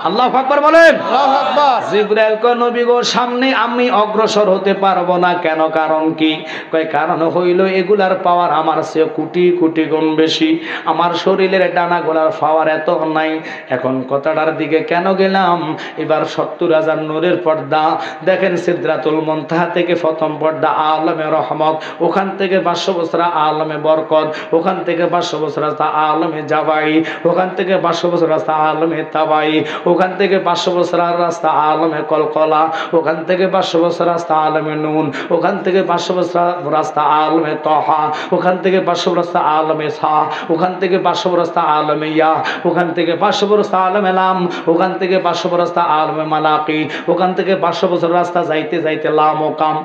আল্লাহু আকবার বলেন। আল্লাহু আকবার। জিবরাইল কয় নবী গো সামনে আমি অগ্রসর হতে পারবো না। কেন? কারণ কি? কয় কারণ হইল এগুলার পাওয়ার আমার চেয়ে কোটি কোটি গুণ বেশি। আমার শরীরের ডানাগুলার পাওয়ার এত নাই। এখন কথাটার দিকে কেন গেলাম? এবার 70,000 নূরের পর্দা দেখেন, সিদরাতুল মুনতাহা থেকে প্রথম পর্দা আলমে রহমত, ওখান থেকে 500 বছর আলমে বরকত, ওখান থেকে 500 বছর রাস্তা আলমে জাবাই, ওখান থেকে 500 বছর রাস্তা আলমে তাবাই, ওখান থেকে 500 বছর রাস্তা আলমে কলকলা, ওখান থেকে 500 বছর রাস্তা আলমে নুন, ওখান থেকে 500 বছর রাস্তা আলমে তহা, ওখান থেকে 500 রাস্তা আলমে সা, ওখান থেকে 500 রাস্তা আলমে ইয়া, ওখান থেকে 500 রাস্তা আলমে লাম, ওখান থেকে 500 রাস্তা আলমে মালাকি, ওখান থেকে 500 বছর রাস্তা যাইতে যাইতে লামকাম,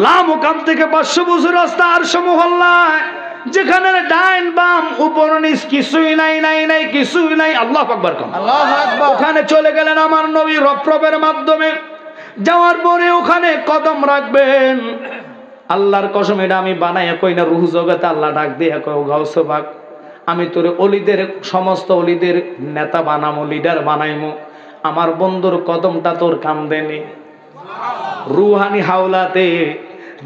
লামকাম থেকে 500 বছর রাস্তা আরশ মহল্লায়, যেখানে ডাইন বাম উপর নিচ কিছুই নাই, নাই নাই কিছুই নাই। আল্লাহু আকবার। আল্লাহু আকবার। ওখানে চলে গেলেন আমার নবী রপ্রবের মাধ্যমে। যাওয়ার পরে ওখানে কদম রাখবেন। আল্লাহর কসম এটা আমি বানাইয়া কই না, রূহ জগতে আল্লাহ ডাক দিয়ে কয় গাউসে পাক আমি তোর অলিদের সমস্ত অলিদের নেতা বানামো, লিডার বানাইমো। আমার বন্ধুর কদমটা তোর কামদেনি। রুহানি হাওলাতে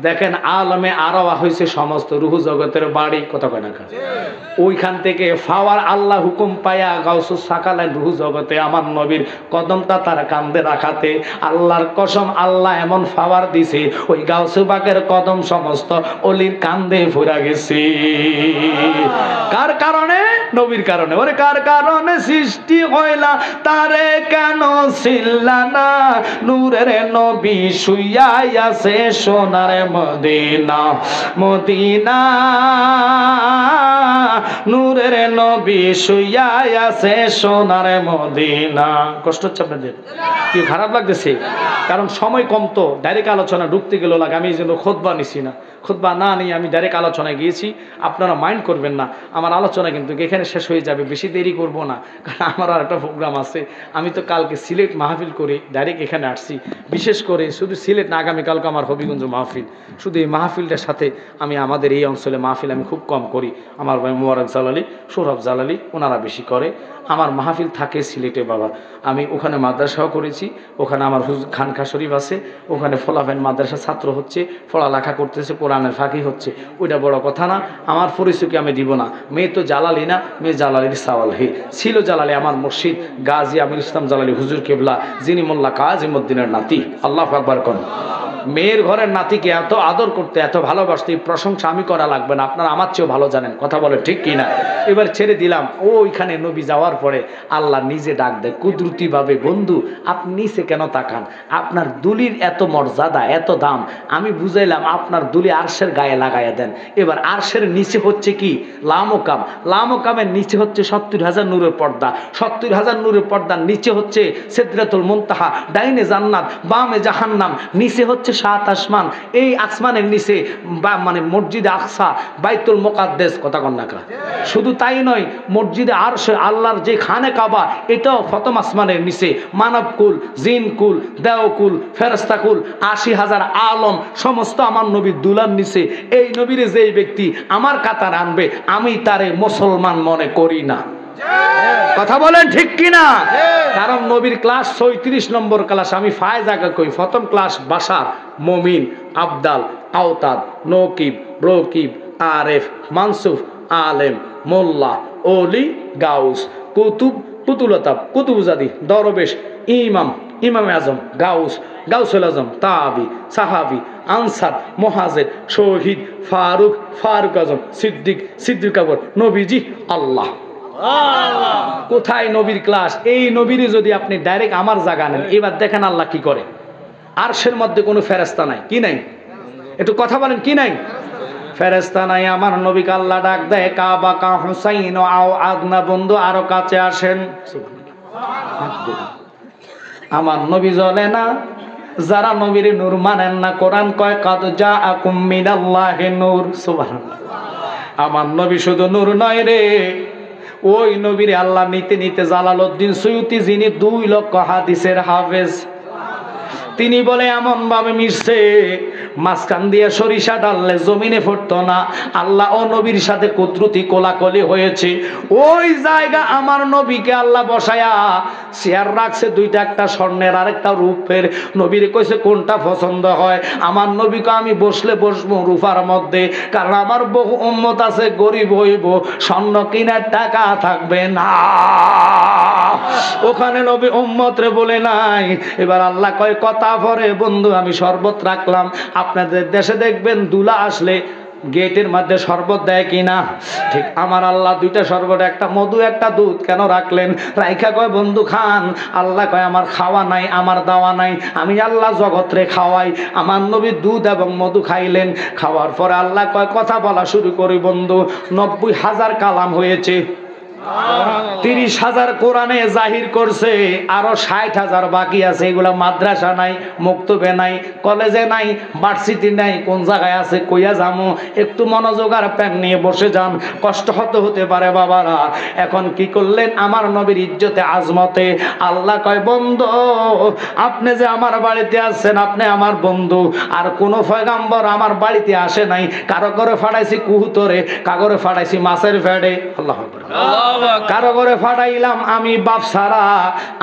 দেখেন আলমে আরওয়া হয়েছে সমস্ত রুহ জগতের বাড়ি, কথা কয় না? ওইখান থেকে ফাওয়ার আল্লাহ হুকুম পায়া গাউসুস সাকালের রুহ জগতে আমার নবীর কদমটা তার কান্দে রাখাতে আল্লাহর কসম আল্লাহ এমন ফাওয়ার দিছে ওই গাউসু বাগের কদম সমস্ত অলির কান্দে ফুরা গেছে। কার কারণে? নবীর কারণে। ওরে কার কারণে সৃষ্টি হইলা তারে কেন ছিলা না? নূরের নবী শুইয়া আছে সোনার মদিনা, মদিনা নূরের নবী শুইয়া আছে সোনার মদিনা। কষ্ট হচ্ছে আপনাদের? কি খারাপ লাগতেছে? কারণ সময় কম তো, ডাইরেক্ট আলোচনা ঢুকতে গেল লাগে। আমি এই জন্য খুতবা নিছি না, খুতবা না নিয়ে আমি ডাইরেক্ট আলোচনায় গিয়েছি। আপনারা মাইন্ড করবেন না, আমার আলোচনা কিন্তু এখানে শেষ হয়ে যাবে, বেশি দেরি করব না, কারণ আমার আর একটা প্রোগ্রাম আছে। আমি তো কালকে সিলেট মাহফিল করে ডাইরেক্ট এখানে আসছি। বিশেষ করে শুধু সিলেট না, আগামীকালকে আমার হবিগঞ্জ মাহফিল। শুধু এই মাহফিলটার সাথে আমি আমাদের এই অঞ্চলে মাহফিল আমি খুব কম করি। আমার ভাই মোবারক জালালি, সৌরভ জালালি ওনারা বেশি করে। আমার মাহফিল থাকে সিলেটে বাবা। আমি ওখানে মাদ্রাসাও করেছি, ওখানে আমার খানকা শরীফ আছে, ওখানে ফলাফেন মাদ্রাসা ছাত্র হচ্ছে, পড়ালেখা করতেছে, কোরআনের ফাঁকি হচ্ছে। ওইটা বড় কথা না, আমার পরিচয়কে আমি দিব না। মেয়ে তো জালালি না, মেয়ে জালালির সাওয়াল হে ছিল। জালালি আমার মুর্শিদ গাজী আমির ইসলাম জালালি হুজুর কেবলা, যিনি মোল্লা কাজিমউদ্দিনের নাতি। আল্লাহু আকবার কোন। মেয়ের ঘরের নাতিকে এত আদর করতে, এত ভালোবাসতে, প্রশংসা আমি করা লাগবে না, আপনারা আমার চেয়েও ভালো জানেন। কথা বলে ঠিক কিনা? এবার ছেড়ে দিলাম। ওইখানে নবী যাওয়ার পরে আল্লাহ নিজে ডাক দেয় কুদরতিভাবে, বন্ধু আপনি নিচে কেন তাকান? আপনার দুলির এত মর্যাদা, এত দাম, আমি বুঝাইলাম আপনার দুলি আরশের গায়ে লাগাইয়া দেন। এবার আরশের নিচে হচ্ছে কি? লামকাম। লামকামের নিচে হচ্ছে 70,000 নূরের পর্দা। 70,000 নূরের পর্দার নিচে হচ্ছে সিদরাতুল মুনতাহা, ডাইনে জান্নাত, বামে জাহান্নাম, নিচে হচ্ছে 7 আসমান। এই আসমানের নিচে মানে মসজিদে আকসা, বাইতুল মুকাদ্দাস, কথা কন না? শুধু তাই নয়, মসজিদে আরশ আল্লাহর যে খানে কাবা, এটাও প্রথম আসমানের নিচে। মানবকুল, জিনকুল, দেওকুল, ফেরেশতাকুল, 80,000 আলম সমস্ত আমার নবীর দুলার নিচে। এই নবীরে যেই ব্যক্তি আমার কাতার আনবে, আমি তারে মুসলমান মনে করি না। কথা বলেন ঠিক কিনা? কারণ নবীর ক্লাস 36 নম্বর ক্লাস। আমি ফায়েজ আগে কই, প্রথম ক্লাস বাশার, মমিন, আবদাল, আওতাদ, নকিব, রকিব, আরেফ, মানসুফ, আলেম, মোল্লা, ওলি, গাউস, কুতুব, কুতুলতাব, কুতুবজাদি, দরবেশ, ইমাম, ইমামে আজম, গাউস, গাউসুল আজম, তাবি, সাহাবি, আনসার, মুহাজির, শহীদ, ফারুক, ফারুক আজম, সিদ্দিক, সিদ্দিক আকবর, নবীজি, আল্লাহ। কোথায় নবীর ক্লাস? এই নবীরে যদি আপনি ডাইরেক্ট আমার জায়গা নেন, এবার দেখেন আল্লাহ কি করে। আরশের মধ্যে কোনো ফেরেশতা নাই, কি নাই? একটু কথা বলেন, কি নাই? ফেরেশতা নাই। আমার নবীকে আল্লাহ ডাক দেয়, কাবা কা হুসাইন আও আদনা, বন্ধু আরো কাছে আসেন। আমার নবী জ্বলে না। যারা নবীর নূর মানেন না, কোরআন কয় কাদ জাআকুম মিনাল্লাহি নূর। সুবহানাল্লাহ। আমার নবী শুধু নূর নয় রে, ওই নবীর আল্লাহ নিতে নিতে জালালউদ্দিন সুয়ুতি, যিনি 2 লক্ষ হাদিসের হাফেজ, তিনি বলে এমন ভাবে মিশছে মাঝখান দিয়ে সরিষা ডাললে জমিনে পড়তো না। আল্লাহ ও নবীর সাথে কুদরতি কোলাকুলি হয়েছে। ওই জায়গা আমার নবীকে আল্লাহ বসায়া চেয়ার রাখছে দুইটা, একটা স্বর্ণের আর একটা রূপের। নবীর কইছে কোনটা পছন্দ হয়। আমার নবীকে আমি বসলে বসবো রূপার মধ্যে, কারণ আমার বহু উম্মত আছে গরিব হইব, স্বর্ণ কিনার টাকা থাকবে না। ওখানে নবী উম্মত রে বলে নাই। এবার আল্লাহ কয় কথা পরে বন্ধু আমি শরবত রাখলাম, আপনাদের দেশে দেখবেন দুলা আসলে গেটের মধ্যে শরবত দেয় কিনা, ঠিক আমার আল্লাহ দুইটা শরবত, একটা মধু একটা দুধ কেন রাখলেন? রাইখা কয় বন্ধু খান। আল্লাহ কয় আমার খাওয়া নাই, আমার দাওয়া নাই, আমি আল্লাহ জগৎ রে খাওয়াই। আমার নবী দুধ এবং মধু খাইলেন। খাওয়ার পরে আল্লাহ কয় কথা বলা শুরু করি বন্ধু। 90,000 কালাম হয়েছে, 30,000 কোরআনে জাহির করছে, আরো 60,000 বাকি আছে। এগুলা মাদ্রাসা নাই, মুক্তবে নাই, কলেজে নাই, ভার্সিটি নাই, কোন জায়গায় আছে কইয়া যামু? একটু মনোযোগ আর প্যান নিয়ে বসে যান, কষ্ট হতে পারে বাবারা। এখন কি করলেন আমার নবীর ইজ্জতে আজমতে? আল্লাহ কয় বন্ধু আপনি যে আমার বাড়িতে আসছেন, আপনি আমার বন্ধু। আর কোন পয়গাম্বর আমার বাড়িতে আসে নাই, কারো করে ফাটাইছি কুহুতরে, কাগরে ফাটাইছি মাছের ফেডে। আল্লাহ কারো করে ফাটাইলাম আমি বাপ ছাড়া,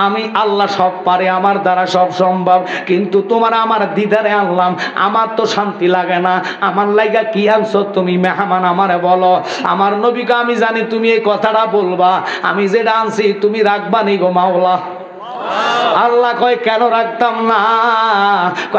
আমি আল্লাহ সব পারে, আমার দ্বারা সব সম্ভব। কিন্তু তোমার আমার দিদারে আনলাম, আমার তো শান্তি লাগে না। আমার লাইগা কি আনছো তুমি মেহমান আমারে বলো। আমার নবীকে আমি জানি তুমি এই কথাটা বলবা, আমি যেটা আনছি তুমি রাখবা নি গো মাওলা। আল্লাহ কয় কেন রাখতাম না?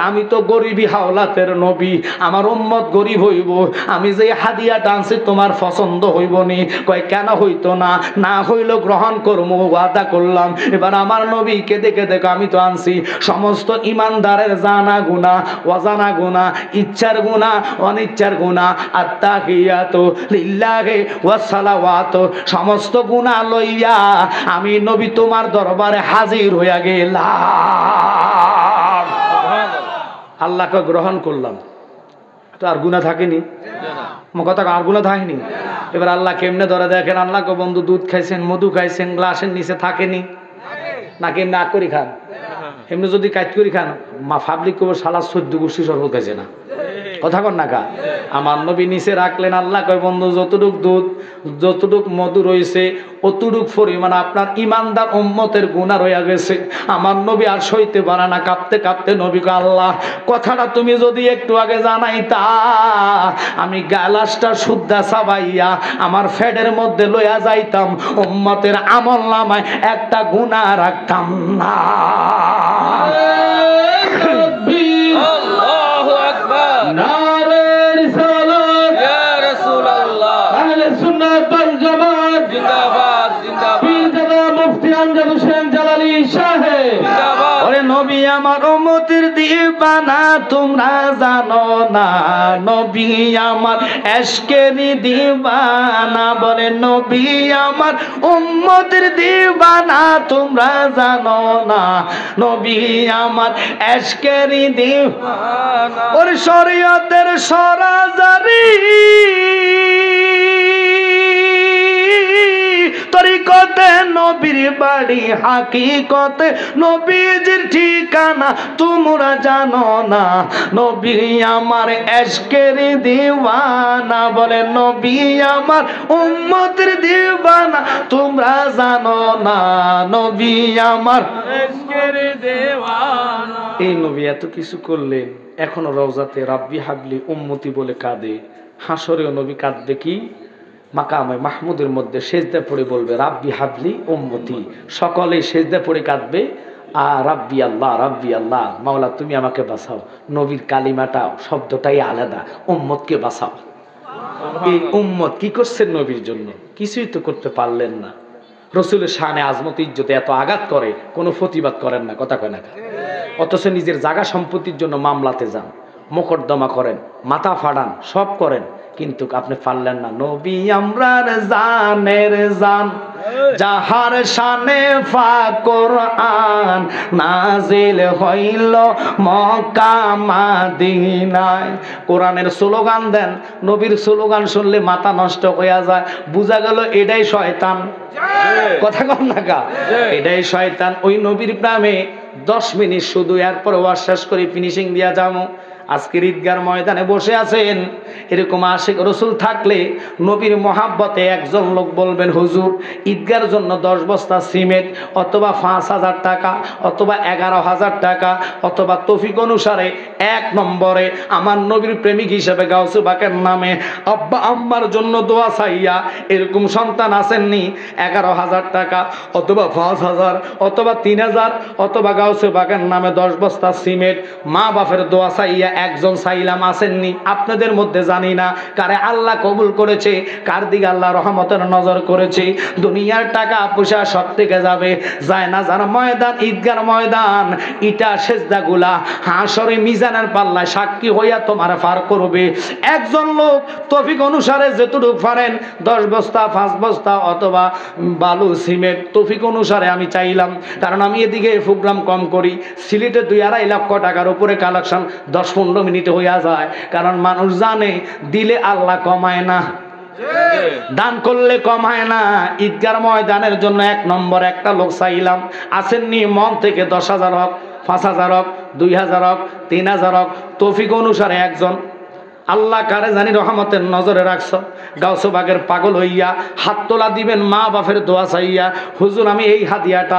আমি তো গরিবী হাওলাতের নবী, আমার উম্মত গরিব হইব, আমি যে হাদিয়া টানছি তোমার পছন্দ হইব নি? কয় কেন হইতো না? না হইল গ্রহণ করবো, ওয়াদা করলাম। এবার আমার নবী কেঁদে কেঁদে আমি তো আনছি সমস্ত ইমানদারের জানা গুনাহ, অজানা গুনাহ, ইচ্ছার গুনাহ, অনিচ্ছার গুনাহ, আত্তাহিয়াতু লিল্লাহি ওয়াস সালাওয়াতু, সমস্ত গুনাহ লইয়া আমি নবী তোমার দরবারে হাজির হইয়া গেলাম। আল্লাহকে গ্রহণ করলাম তো আর গুনাহ থাকেনি? কথা আর গুনাহ থাকেনি? এবার আল্লাহ কেমনে ধরে দেখেন। আল্লাহকে বন্ধু দুধ খাইছেন, মধু খাইছেন, গ্লাসের নিচে থাকেনি নাকি? না করি খান, এমনি যদি কাজ করি খান মা পাবলিক করবো শালা 14 গোষ্ঠী শরবত খাইছে না। কথা কন না কা? আমার নবী নিচে রাখলেন। আল্লাহ কয় বন্ধু যতটুক দুধ যতটুক মধু রয়েছে অতটুক পরিমাণ আপনার ইমানদার উম্মতের গুনাহ রইয়া গেছে। আমার নবী আর সইতে পারে না, কাঁপতে কাঁপতে নবী কয় আল্লাহ কথাটা তুমি যদি একটু আগে জানাইতা, আমি গ্লাসটা শুদ্ধা চাবাইয়া আমার ফেডের মধ্যে লইয়া যাইতাম, উম্মতের আমল নামায় একটা গুনাহ রাখতাম না। আল্লাহু আকবার, নারে রিসালাত, ইয়া রাসূলুল্লাহ, আহলে সুন্নাত ওয়াল জামাত জিন্দাবাদ, জিন্দাবাদ, পীরজাদা মুফতি আমজাদ হোসেন জালালী সাহেব জিন্দাবাদ। ওরে নবী আমার উম্মতের দিবানা তোমরা জানো না, নবী আমার এশকেরি দিবানা। বলে নবী আমার উম্মতের দিবানা তোমরা জানো না, নবী আমার এশকেরি দিবানা। ওরে শরীয়তের সরাজারি তরিকতে নবীর বাড়ি, হাকিকতে নবীজির ঠিকানা তোমরা জানো না, নবী আমার এশকের দিওয়ানা। বলে নবী আমার উম্মতের দিওয়ানা তোমরা জানো না, নবী আমার এশকের দিওয়ানা। এই নবী এত কিছু করলেন, এখনো রওজাতে রাব্বি হাবলি উম্মতি বলে কাঁদে। হাসরেও নবী কাঁদবে কি? মাকামে মাহমুদের মধ্যে সেজদা পড়ে বলবে রাব্বি হাবলি উম্মতি। সকলে সেজদা পড়ে কাঁদবে আর রাব্বি আল্লাহ, রাব্বি আল্লাহ, মাওলা তুমি আমাকে বাঁচাও। নবীর কালিমাটা শব্দটাই আলাদা, উম্মতকে বাঁচাও। এই উম্মত কি করছেন নবীর জন্য? কিছুই তো করতে পারলেন না। রসুলের শানে আজমত ইজ্জতে এত আঘাত করে, কোনো প্রতিবাদ করেন না, কথা কয় না। অথচ নিজের জায়গা সম্পত্তির জন্য মামলাতে যান, মোকদ্দমা করেন, মাথা ফাড়ান, সব করেন, কিন্তু আপনি পারলেন না। নবী আমরার জানের জান, যাহার শানে পাক কোরআন নাজিল হইল মক্কা মদিনায়। কোরআনের স্লোগান দেন, নবীর স্লোগান শুনলে মাথা নষ্ট হইয়া যায়। বুঝা গেল এটাই শয়তান। কথা কম না কা, এটাই শয়তান। ওই নবীর প্রেমে 10 মিনিট শুধু, এরপর ওয়াজ শেষ করে ফিনিশিং দিয়া যাবো। আজকের ঈদগার ময়দানে বসে আছেন, এরকম আশিক রসুল থাকলে নবীর মহাব্বতে একজন লোক বলবেন, হুজুর ঈদগার জন্য 10 বস্তা সিমেন্ট অথবা 5,000 টাকা অথবা 11,000 টাকা অথবা তৌফিক অনুসারে 1 নম্বরে আমার নবীর প্রেমিক হিসেবে গাউসে বাকের নামে আব্বা আম্মার জন্য দোয়া চাইয়া, এরকম সন্তান আসেননি? 11,000 টাকা অথবা 5,000 অথবা 3,000 অথবা গাউসে বাকের নামে 10 বস্তা সিমেন্ট মা বাপের দোয়া চাইয়া একজন সাইলাম আসেননি? আপনাদের মধ্যে জানি না কারে আল্লাহ কবুল করেছে, কার দিকে আল্লাহ রহমতের নজর করেছে। দুনিয়ার টাকা পয়সা সব থেকে যাবে, যায় না যার ময়দান, ঈদগার ময়দান, ইটা সেজদাগুলা হাসরে মিজানের পাল্লায় সাক্ষী হইয়া তোমার পার করবে। একজন লোক তৌফিক অনুসারে যেটুকু পারেন 10 বস্তা 5 বস্তা অথবা বালু সিমেন্ট তৌফিক অনুসারে আমি চাইলাম, কারণ আমি এদিকে প্রোগ্রাম কম করি। সিলেটে 2-2.5 লক্ষ টাকার উপরে কালেকশন 10-15 মিনিটে হইয়া যায়, কারণ মানুষ জানে দিলে আল্লাহ কমায় না, দান করলে কমায় না। ঈদগার ময়দানের জন্য 1 নম্বর একটা লোক চাইলাম, আসেননি? মন থেকে 10,000 হোক, 5,000 হোক, 2,000 হোক, 3,000 হোক, তৌফিক অনুসারে একজন। আল্লাহ কারে জানি রহমতের নজরে রাখছ, গাউসে বাগের পাগল হইয়া হাত তোলা দিবেন মা বাপের দোয়া চাইয়া, হুজুর আমি এই হাদিয়াটা